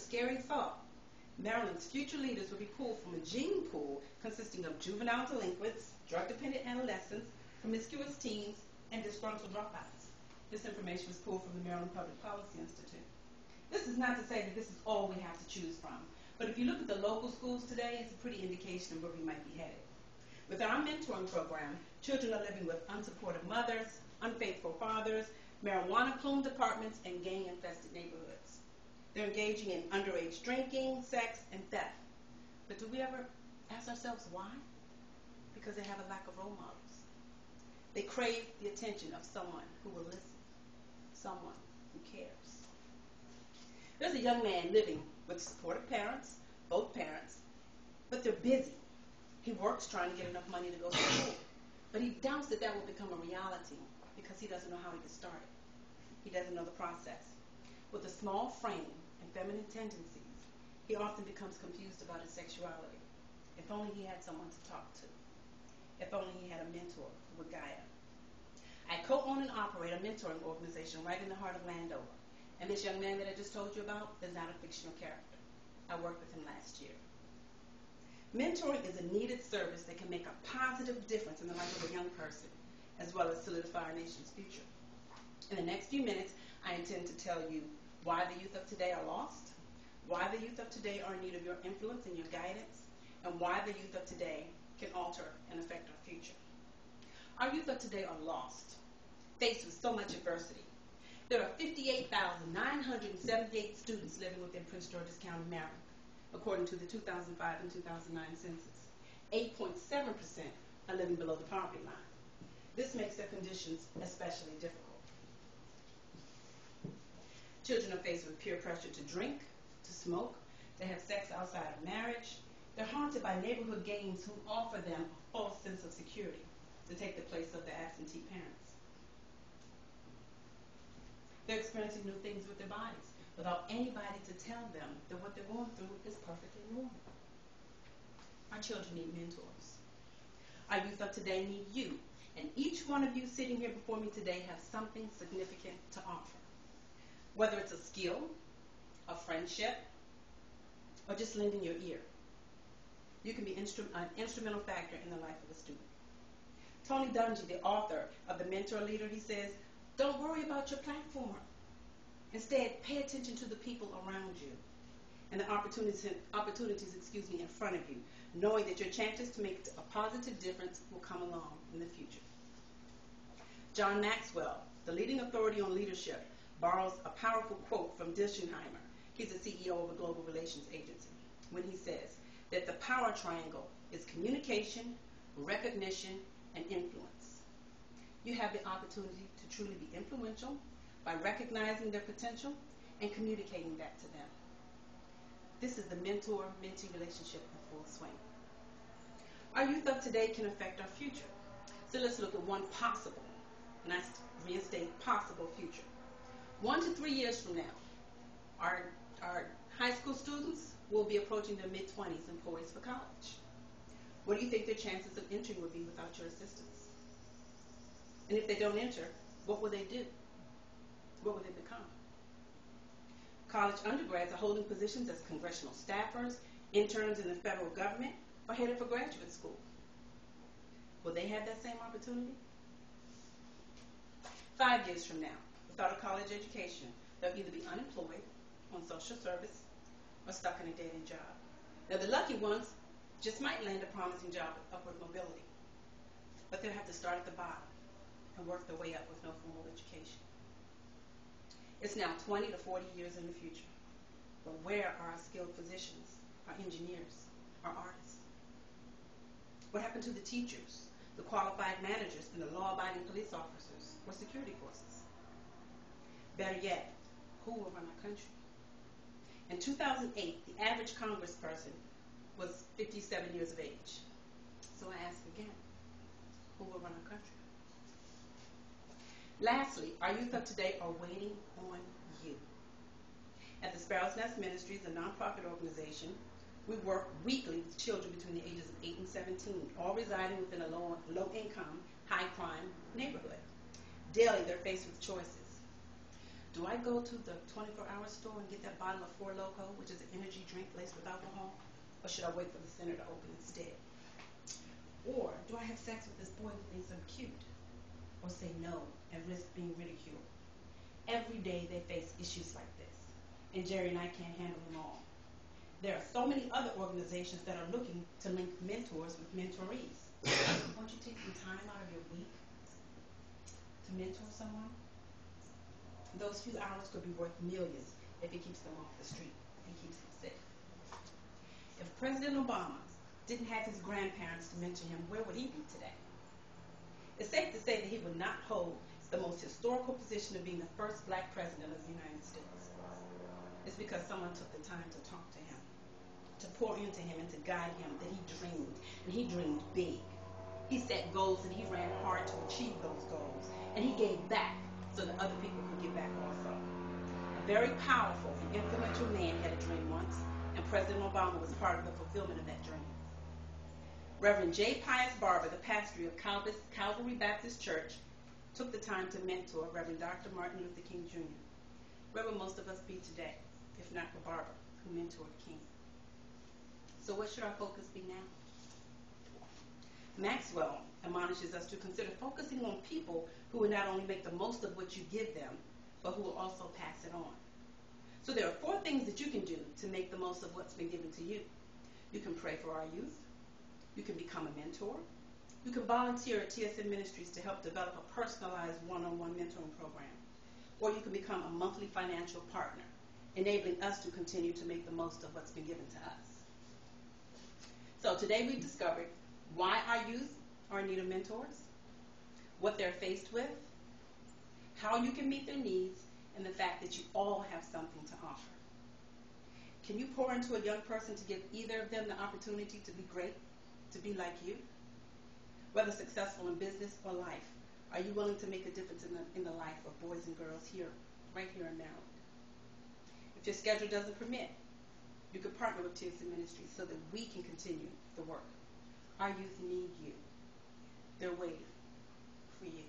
scary thought. Maryland's future leaders will be pulled from a gene pool consisting of juvenile delinquents, drug-dependent adolescents, promiscuous teens, and disgruntled dropouts. This information was pulled from the Maryland Public Policy Institute. This is not to say that this is all we have to choose from, but if you look at the local schools today, it's a pretty indication of where we might be headed. With our mentoring program, children are living with unsupportive mothers, unfaithful fathers, marijuana-plumed apartments, and gang-infested neighborhoods. They're engaging in underage drinking, sex, and theft. But do we ever ask ourselves why? Because they have a lack of role models. They crave the attention of someone who will listen, someone who cares. There's a young man living with supportive parents, both parents, but they're busy. He works trying to get enough money to go to school, but he doubts that will become a reality because he doesn't know how to get started. He doesn't know the process. With a small frame and feminine tendencies, he often becomes confused about his sexuality. If only he had someone to talk to. If only he had a mentor who would guide him. I co-own and operate a mentoring organization right in the heart of Landover. And this young man that I just told you about is not a fictional character. I worked with him last year. Mentoring is a needed service that can make a positive difference in the life of a young person, as well as solidify our nation's future. In the next few minutes, I intend to tell you why the youth of today are lost, why the youth of today are in need of your influence and your guidance, and why the youth of today can alter and affect our future. Our youth of today are lost, faced with so much adversity. There are 58,978 students living within Prince George's County, Maryland, according to the 2005 and 2009 census. 8.7% are living below the poverty line. This makes their conditions especially difficult. Children are faced with peer pressure to drink, to smoke, to have sex outside of marriage. They're haunted by neighborhood gangs who offer them a false sense of security to take the place of their absentee parents. They're experiencing new things with their bodies without anybody to tell them that what they're going through is perfectly normal. Our children need mentors. Our youth of today need you, and each one of you sitting here before me today have something significant to offer. Whether it's a skill, a friendship, or just lending your ear, you can be an instrumental factor in the life of a student. Tony Dungy, the author of The Mentor Leader, he says, don't worry about your platform. Instead, pay attention to the people around you and the opportunities in front of you, knowing that your chances to make a positive difference will come along in the future. John Maxwell, the leading authority on leadership, borrows a powerful quote from Dishenheimer. He's the CEO of a global relations agency, when he says that the power triangle is communication, recognition, and influence. You have the opportunity to truly be influential by recognizing their potential and communicating that to them. This is the mentor-mentee relationship in full swing. Our youth of today can affect our future. So let's look at one possible, and I reinstate possible future. 1 to 3 years from now, our high school students will be approaching their mid-20s and poised for college. What do you think their chances of entering would be without your assistance? And if they don't enter, what will they do? What will they become? College undergrads are holding positions as congressional staffers, interns in the federal government, or headed for graduate school. Will they have that same opportunity? 5 years from now, without a college education, they'll either be unemployed, on social service, or stuck in a dead-end job. Now, the lucky ones just might land a promising job with upward mobility, but they'll have to start at the bottom and work their way up with no formal education. It's now 20 to 40 years in the future, but where are our skilled physicians, our engineers, our artists? What happened to the teachers, the qualified managers, and the law-abiding police officers or security forces? Better yet, who will run our country? In 2008, the average congressperson was 57 years of age. So I ask again, who will run our country? Lastly, our youth of today are waiting on you. At the Sparrow's Nest Ministries, a nonprofit organization, we work weekly with children between the ages of 8 and 17, all residing within a low-income, high-crime neighborhood. Daily, they're faced with choices. Do I go to the 24-hour store and get that bottle of Four Loko, which is an energy drink laced with alcohol? Or should I wait for the center to open instead? Or do I have sex with this boy who thinks I'm cute? Or say no and risk being ridiculed? Every day they face issues like this, and Jerry and I can't handle them all. There are so many other organizations that are looking to link mentors with mentorees. Won't you take some time out of your week to mentor someone? Those few hours could be worth millions if it keeps them off the street and keeps them safe. If President Obama didn't have his grandparents to mentor him, where would he be today? It's safe to say that he would not hold the most historical position of being the first black president of the United States. It's because someone took the time to talk to him, to pour into him and to guide him, that he dreamed, and he dreamed big. He set goals and he ran hard to achieve those goals, and he gave back so that other people could give back also. A very powerful and influential man had a dream once, and President Obama was part of the fulfillment of that dream. Reverend J. Pius Barber, the pastor of Calvary Baptist Church, took the time to mentor Reverend Dr. Martin Luther King Jr. Where would most of us be today, if not for Barber, who mentored King? So what should our focus be now? Maxwell admonishes us to consider focusing on people who will not only make the most of what you give them, but who will also pass it on. So there are 4 things that you can do to make the most of what's been given to you. You can pray for our youth. You can become a mentor. You can volunteer at TSM Ministries to help develop a personalized one-on-one mentoring program. Or you can become a monthly financial partner, enabling us to continue to make the most of what's been given to us. So today we've discovered why our youth are in need of mentors, what they're faced with, how you can meet their needs, and the fact that you all have something to offer. Can you pour into a young person to give either of them the opportunity to be great, to be like you? Whether successful in business or life, are you willing to make a difference in the life of boys and girls here, right here in Maryland? If your schedule doesn't permit, you can partner with TSM Ministries so that we can continue the work. Our youth need you. They're waiting for you.